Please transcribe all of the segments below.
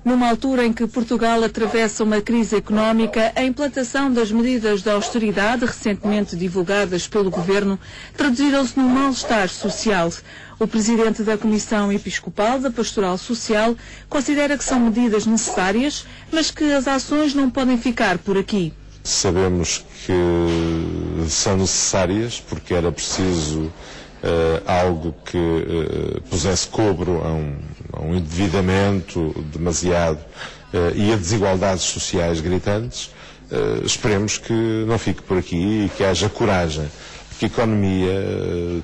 Numa altura em que Portugal atravessa uma crise económica, a implantação das medidas de austeridade recentemente divulgadas pelo Governo traduziram-se num mal-estar social. O presidente da Comissão Episcopal da Pastoral Social considera que são medidas necessárias, mas que as ações não podem ficar por aqui. Sabemos que são necessárias porque era preciso algo que pusesse cobro a um endividamento demasiado e a desigualdades sociais gritantes. Esperemos que não fique por aqui e que haja coragem, porque a economia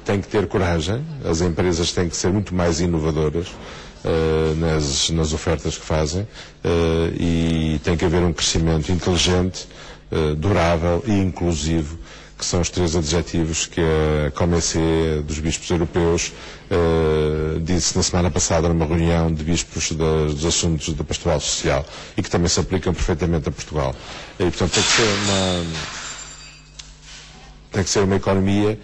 tem que ter coragem, as empresas têm que ser muito mais inovadoras nas ofertas que fazem e tem que haver um crescimento inteligente, durável e inclusivo, que são os 3 adjetivos que a Comecê dos Bispos Europeus disse na semana passada numa reunião de bispos dos assuntos da pastoral social e que também se aplicam perfeitamente a Portugal. E, portanto, tem que ser uma economia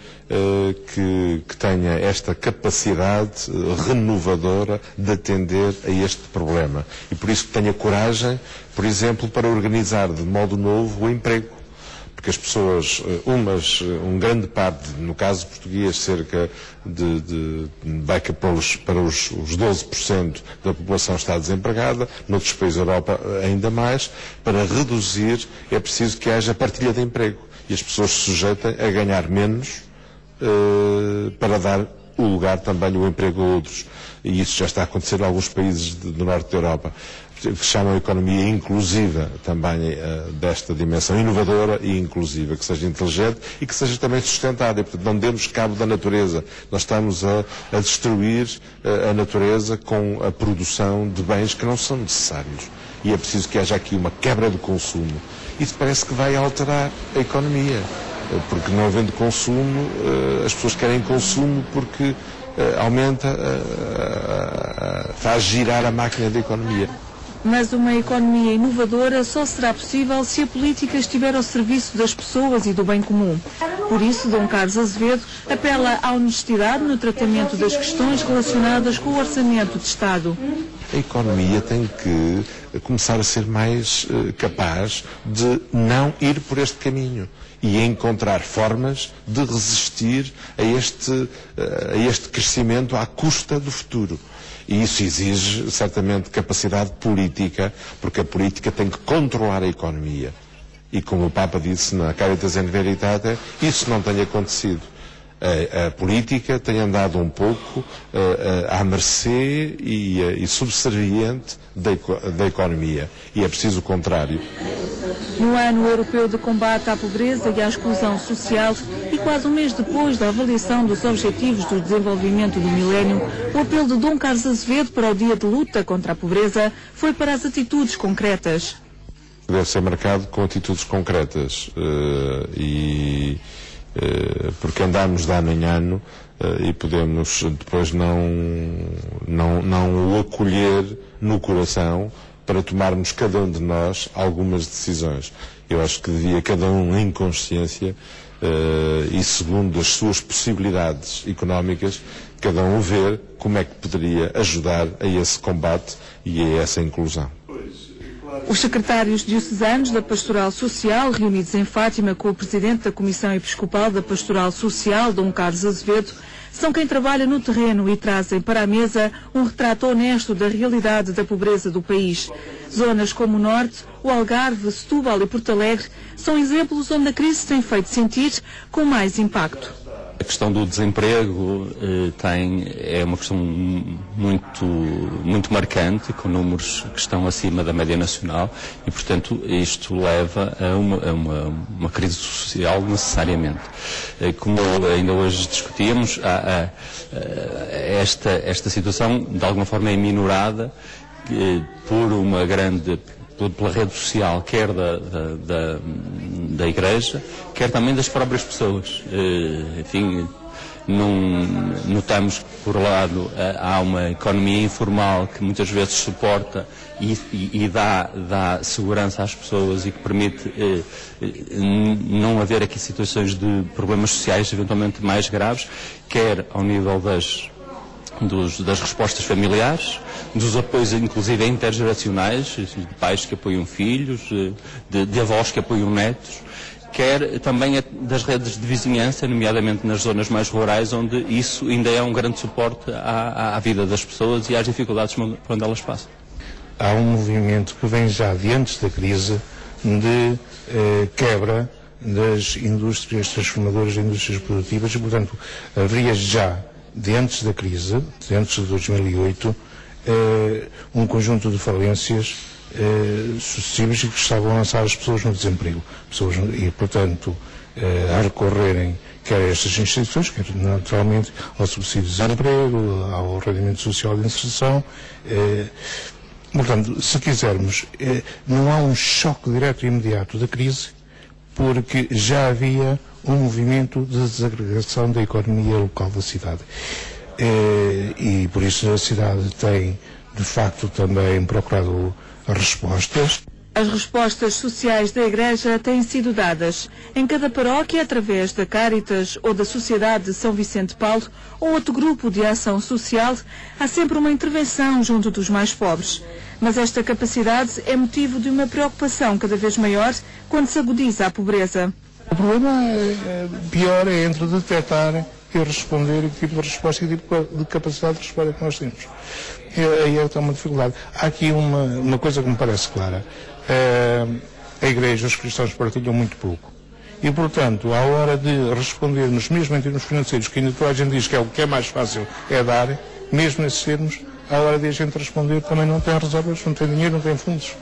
que tenha esta capacidade renovadora de atender a este problema. E por isso que tenha coragem, por exemplo, para organizar de modo novo o emprego. Porque as pessoas, um grande parte, no caso português, cerca vai para os 12% da população está desempregada, noutros países da Europa ainda mais. Para reduzir é preciso que haja partilha de emprego e as pessoas se sujeitem a ganhar menos para dar o lugar também o emprego a outros. E isso já está a acontecer em alguns países do norte da Europa, que chamam a economia inclusiva também desta dimensão inovadora e inclusiva, que seja inteligente e que seja também sustentada. E, portanto, não demos cabo da natureza. Nós estamos a destruir a natureza com a produção de bens que não são necessários. E é preciso que haja aqui uma quebra do consumo. Isso parece que vai alterar a economia, porque não havendo consumo, as pessoas querem consumo porque aumenta, faz girar a máquina da economia. Mas uma economia inovadora só será possível se a política estiver ao serviço das pessoas e do bem comum. Por isso, Dom Carlos Azevedo apela à honestidade no tratamento das questões relacionadas com o orçamento de Estado. A economia tem que começar a ser mais capaz de não ir por este caminho e encontrar formas de resistir a este crescimento à custa do futuro. E isso exige, certamente, capacidade política, porque a política tem que controlar a economia. E como o Papa disse na Caritas in Veritate, isso não tem acontecido. A política tem andado um pouco à mercê e subserviente da economia. E é preciso o contrário. No Ano Europeu de Combate à Pobreza e à Exclusão Social, e quase um mês depois da avaliação dos Objetivos do Desenvolvimento do Milénio, o apelo de Dom Carlos Azevedo para o Dia de Luta contra a Pobreza foi para as atitudes concretas. Deve ser marcado com atitudes concretas porque andamos de ano em ano e podemos depois não o acolher no coração para tomarmos cada um de nós algumas decisões. Eu acho que devia cada um em consciência e segundo as suas possibilidades económicas, cada um ver como é que poderia ajudar a esse combate e a essa inclusão. Os secretários diocesanos da Pastoral Social, reunidos em Fátima com o presidente da Comissão Episcopal da Pastoral Social, Dom Carlos Azevedo, são quem trabalha no terreno e trazem para a mesa um retrato honesto da realidade da pobreza do país. Zonas como o Norte, o Algarve, Setúbal e Porto Alegre são exemplos onde a crise tem feito sentir com mais impacto. A questão do desemprego é uma questão muito marcante, com números que estão acima da média nacional e, portanto, isto leva a uma crise social necessariamente. Como ainda hoje discutíamos, esta situação, de alguma forma, é minorada pela rede social, quer da Igreja, quer também das próprias pessoas. Enfim, notamos que, por um lado, há uma economia informal que muitas vezes suporta e dá segurança às pessoas e que permite não haver aqui situações de problemas sociais eventualmente mais graves, quer ao nível das respostas familiares, dos apoios inclusive intergeracionais, de pais que apoiam filhos, de avós que apoiam netos, quer também das redes de vizinhança, nomeadamente nas zonas mais rurais, onde isso ainda é um grande suporte à vida das pessoas e às dificuldades por onde elas passam. Há um movimento que vem já de antes da crise de quebra das indústrias transformadoras, das indústrias produtivas, e, portanto, haveria já, de antes da crise, de antes de 2008, um conjunto de falências sucessivas e que estavam a lançar as pessoas no desemprego. E, portanto, a recorrerem quer a estas instituições, quer naturalmente ao subsídio de desemprego, ao rendimento social de inserção. Portanto, se quisermos, não há um choque direto e imediato da crise, porque já havia um movimento de desagregação da economia local da cidade. E por isso a cidade tem, de facto, também procurado respostas. As respostas sociais da Igreja têm sido dadas em cada paróquia através da Cáritas ou da Sociedade de São Vicente de Paulo ou outro grupo de ação social. Há sempre uma intervenção junto dos mais pobres. Mas esta capacidade é motivo de uma preocupação cada vez maior quando se agudiza a pobreza. O problema pior é entre detectar e responder e que tipo de resposta e que tipo de capacidade de resposta que nós temos. Aí é que está uma dificuldade. Há aqui uma coisa que me parece clara. A Igreja, os cristãos partilham muito pouco. E, portanto, à hora de respondermos, mesmo em termos financeiros, que ainda toda a gente diz que é o que é mais fácil é dar, mesmo nesses termos, à hora de a gente responder também não tem reservas, não tem dinheiro, não tem fundos.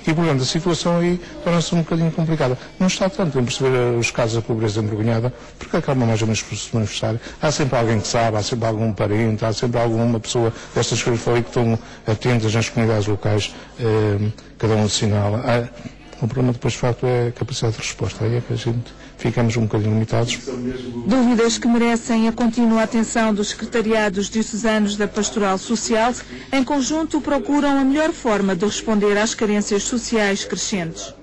E, portanto, a situação aí torna-se um bocadinho complicada. Não está tanto em perceber os casos da pobreza envergonhada, porque acaba mais ou menos por se manifestar. Há sempre alguém que sabe, há sempre algum parente, há sempre alguma pessoa destas que eu falei que estão atentas nas comunidades locais, cada um assinala. O problema depois, de facto, é a capacidade de resposta. Aí é que a gente ficamos um bocadinho limitados. Dúvidas que merecem a contínua atenção dos secretariados diocesanos da Pastoral Social. Em conjunto, procuram a melhor forma de responder às carências sociais crescentes.